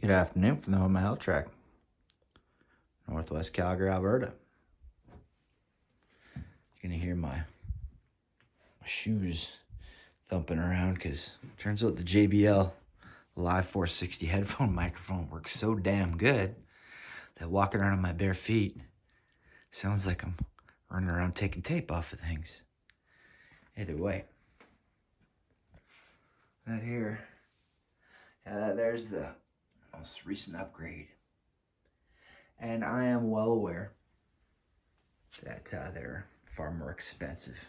Good afternoon from the home of Health Track, Northwest Calgary, Alberta. You're going to hear my shoes thumping around because it turns out the JBL Live 460 headphone microphone works so damn good that walking around on my bare feet sounds like I'm running around taking tape off of things. Either way, that here, there's the most recent upgrade. And I am well aware that there are far more expensive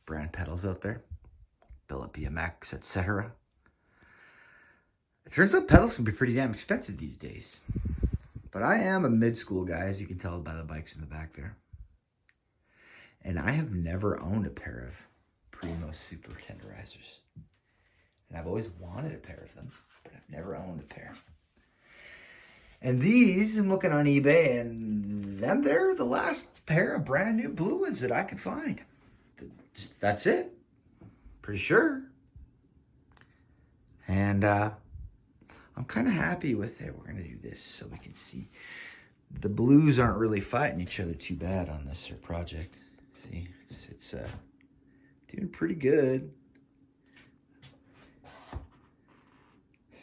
brand pedals out there, Billet BMX, etc. It turns out pedals can be pretty damn expensive these days. But I am a mid-school guy, as you can tell by the bikes in the back there. And I have never owned a pair of Primo Super Tenderizers. And I've always wanted a pair of them, but I've never owned a pair. And these, I'm looking on eBay, and then they're the last pair of brand new blue ones that I could find. That's it. Pretty sure. And I'm kind of happy with it. We're going to do this so we can see. The blues aren't really fighting each other too bad on this project. See, it's doing pretty good.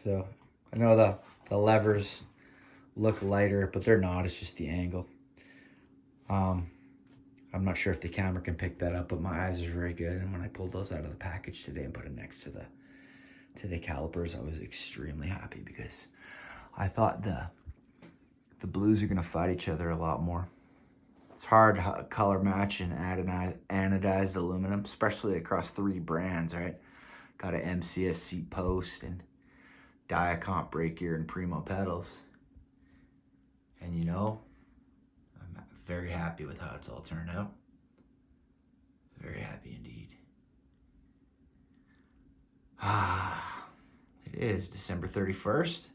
So I know the levers look lighter, but they're not. It's just the angle. I'm not sure if the camera can pick that up, but my eyes are very good. And when I pulled those out of the package today and put it next to the calipers, I was extremely happy because I thought the blues are going to fight each other a lot more. It's hard to color match and anodized aluminum, especially across 3 brands, right? Got an MCS seat post and Diacomp brake gear and Primo pedals. And you know, I'm very happy with how it's all turned out. Very happy indeed. It is December 31st.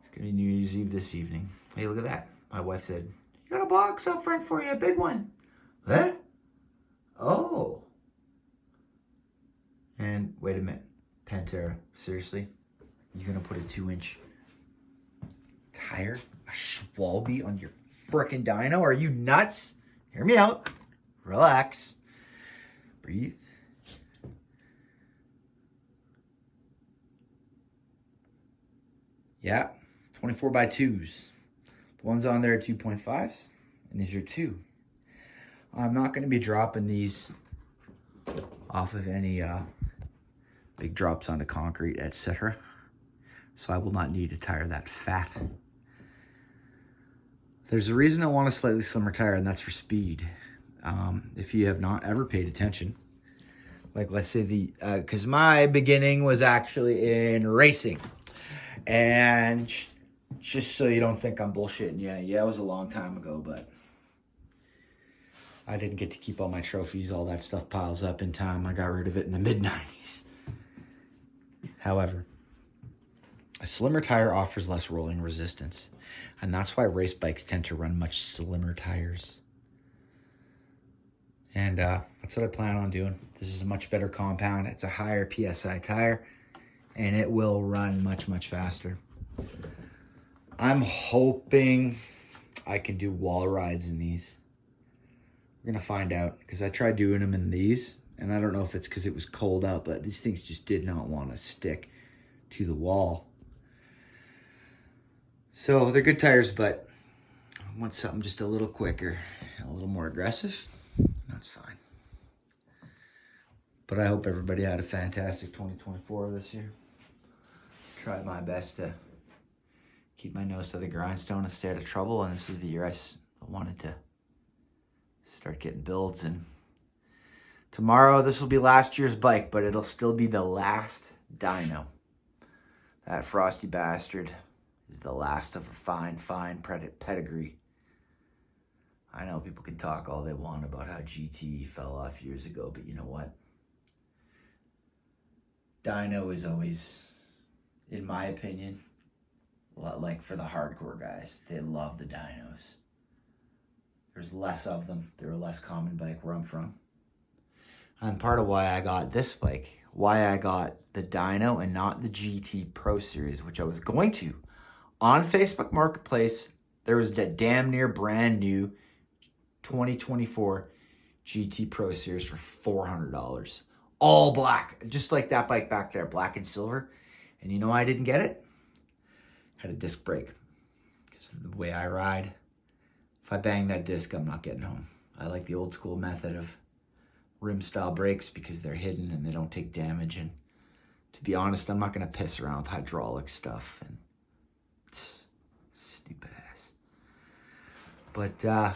It's gonna be New Year's Eve this evening. Hey, look at that. My wife said, "You got a box out front for you, a big one." Huh? Oh. And wait a minute. Pantera, seriously? You're gonna put a 2-inch tire, a Schwalbe on your frickin' dyno? Are you nuts? Hear me out. Relax. Breathe. Yeah, 24 by 2s. The ones on there are 2.5s, and these are 2. I'm not going to be dropping these off of any big drops onto concrete, etc. So I will not need a tire that fat. There's a reason I want a slightly slimmer tire, and that's for speed. If you have not ever paid attention, like let's say because my beginning was actually in racing. And just so you don't think I'm bullshitting, yeah, it was a long time ago, but I didn't get to keep all my trophies. All that stuff piles up in time. I got rid of it in the mid-90s. However, a slimmer tire offers less rolling resistance, and that's why race bikes tend to run much slimmer tires. And that's what I plan on doing. This is a much better compound. It's a higher PSI tire, and it will run much, much faster. I'm hoping I can do wall rides in these. We're gonna find out, because I tried doing them in these, and I don't know if it's because it was cold out, but these things just did not want to stick to the wall. So they're good tires, but I want something just a little quicker, a little more aggressive. That's fine. But I hope everybody had a fantastic 2024 this year. Tried my best to keep my nose to the grindstone and stay out of trouble, and this was the year I wanted to start getting builds. And tomorrow, this will be last year's bike, but it'll still be the last dyno. That frosty bastard is the last of a fine pedigree. I know people can talk all they want about how GT fell off years ago, but you know what? Dyno is always, in my opinion, like for the hardcore guys, they love the dynos. There's less of them. They're a less common bike where I'm from. And part of why I got this bike, why I got the Dyno and not the GT Pro Series, which I was going to. On Facebook Marketplace, there was that damn near brand new 2024 GT Pro Series for $400. All black, just like that bike back there, black and silver. And you know why I didn't get it? Had a disc brake. Because of the way I ride, if I bang that disc, I'm not getting home. I like the old school method of rim style brakes because they're hidden and they don't take damage. And to be honest, I'm not gonna piss around with hydraulic stuff and stupid ass. But I'm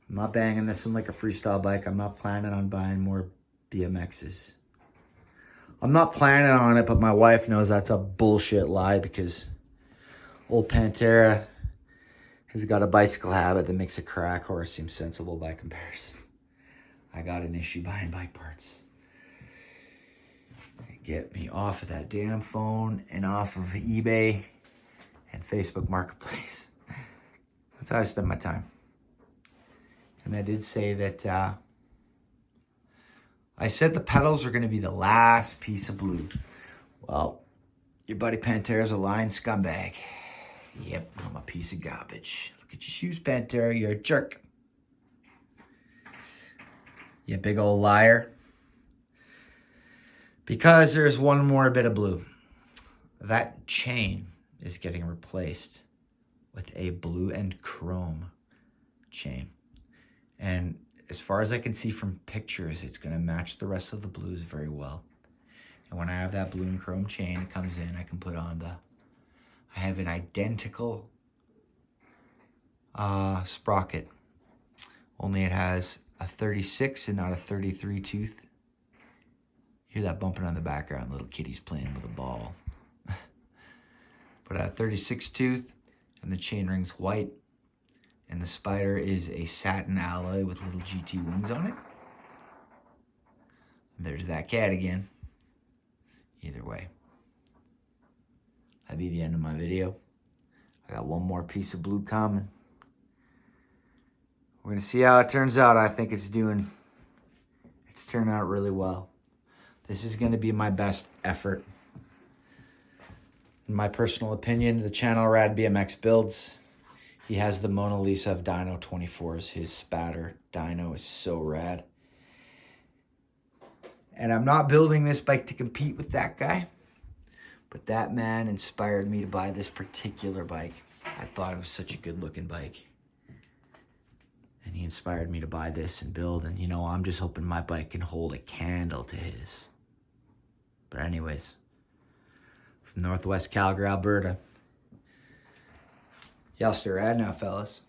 not banging this one like a freestyle bike. I'm not planning on buying more BMXs. I'm not planning on it, but my wife knows that's a bullshit lie because old Pantera has got a bicycle habit that makes a crack horse seem sensible by comparison. I got an issue buying bike parts. Get me off of that damn phone and off of eBay and Facebook Marketplace. That's how I spend my time. And I did say that I said the pedals are going to be the last piece of blue. Well, your buddy Pantera's a lying scumbag. Yep, I'm a piece of garbage. Look at your shoes, Pantera. You're a jerk. You big old liar. Because there's one more bit of blue. That chain is getting replaced with a blue and chrome chain. And as far as I can see from pictures, it's going to match the rest of the blues very well. And when I have that blue and chrome chain, it comes in, I can put on I have an identical sprocket. Only it has a 36 and not a 33 tooth. Hear that bumping on the background, little kitties playing with a ball. But a 36 tooth, and the chain ring's white, and the spider is a satin alloy with little GT wings on it. And there's that cat again. Either way. That'd be the end of my video. I got one more piece of blue coming. We're gonna see how it turns out. I think it's turning out really well. This is gonna be my best effort. In my personal opinion, the channel Rad BMX Builds, he has the Mona Lisa of Dyno 24s. His spatter dyno is so rad. And I'm not building this bike to compete with that guy, but that man inspired me to buy this particular bike. I thought it was such a good looking bike. And he inspired me to buy this and build. And you know, I'm just hoping my bike can hold a candle to his. But anyways, from Northwest Calgary, Alberta, y'all still rad now, fellas.